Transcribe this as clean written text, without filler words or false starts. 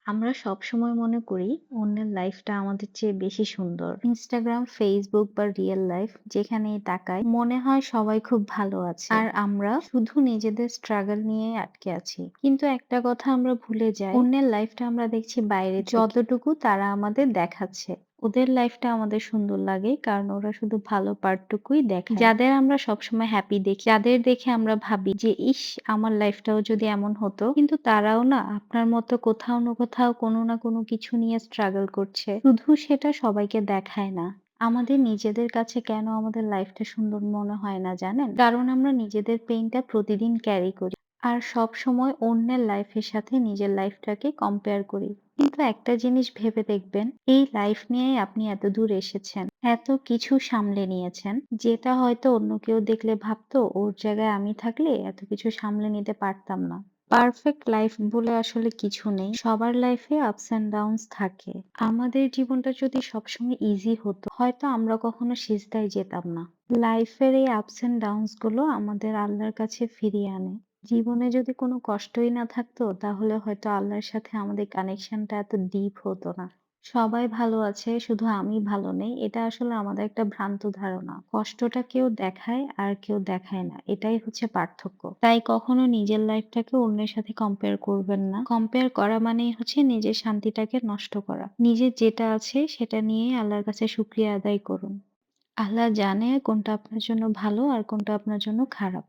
আমরা সবসময় মনে করি অন্যের লাইফটা আমাদের চেয়ে বেশি সুন্দর। ইনস্টাগ্রাম, ফেসবুক বা রিয়েল লাইফ যেখানেই তাকাই মনে হয় সবাই খুব ভালো আছে। আর আমরা শুধু নিজেদের স্ট্রাগল নিয়ে আটকে আছি। কিন্তু একটা কথা আমরা ভুলে যাই, অন্যের লাইফটা আমরা দেখছি বাইরে থেকে। যতটুকু তারা আমাদের দেখাচ্ছে, ওদের লাইফটা আমাদের সুন্দর লাগে কারণ ওরা শুধু ভালো পার্টটুকুই দেখায়। যাদের আমরা সবসময় হ্যাপি দেখি, যাদের দেখে আমরা ভাবি যে ইস, আমার লাইফটাও যদি এমন হতো, কিন্তু তারাও না আপনার মতো কোথাও না কোথাও কোনো না কোনো কিছু নিয়ে স্ট্রাগল করছে, শুধু সেটা সবাইকে দেখায় না। আমাদের নিজেদের কাছে কেন আমাদের লাইফটা সুন্দর মনে হয় না জানেন? কারণ আমরা নিজেদের পেইনটা প্রতিদিন ক্যারি করি আর সব সময় অন্যের লাইফের সাথে নিজের লাইফটাকে কম্পেয়ার করি। কিন্তু একটা জিনিস ভেবে দেখবেন, এই লাইফ নিয়েই আপনি এত দূর এসেছেন, এত কিছু সামলে নিয়েছেন, যেটা হয়তো অন্য কেউ দেখলে ভাবতো ওর জায়গায় আমি থাকলে এত কিছু সামলে নিতে পারতাম না। পারফেক্ট লাইফ বলে আসলে কিছু নেই, সবার লাইফে আপস এন্ড ডাউনস থাকে। আমাদের জীবনটা যদি সবসময় ইজি হতো, হয়তো আমরা কখনো সিজদায় যেতাম না। লাইফের এই আপস এন্ড ডাউনস গুলো আমাদের আল্লাহর কাছে ফিরিয়ে আনে। জীবনে যদি কোনো কষ্টই না থাকতো, তাহলে হয়তো আল্লাহর সাথে আমাদের কানেকশনটা এত ডিপ হতো না। সবাই ভালো আছে, শুধু আমি ভালো নেই, এটা আসলে আমাদের একটা ভ্রান্ত ধারণা। কষ্টটা কেউ দেখায় আর কেউ দেখায় না, এটাই হচ্ছে পার্থক্য। তাই কখনো নিজের লাইফটাকে অন্যের সাথে কম্পেয়ার করবেন না। কম্পেয়ার করা মানেই হচ্ছে নিজের শান্তিটাকে নষ্ট করা। নিজের যেটা আছে সেটা নিয়েই আল্লাহর কাছে শুকরিয়া আদায় করুন। আল্লাহ জানে কোনটা আপনার জন্য ভালো আর কোনটা আপনার জন্য খারাপ।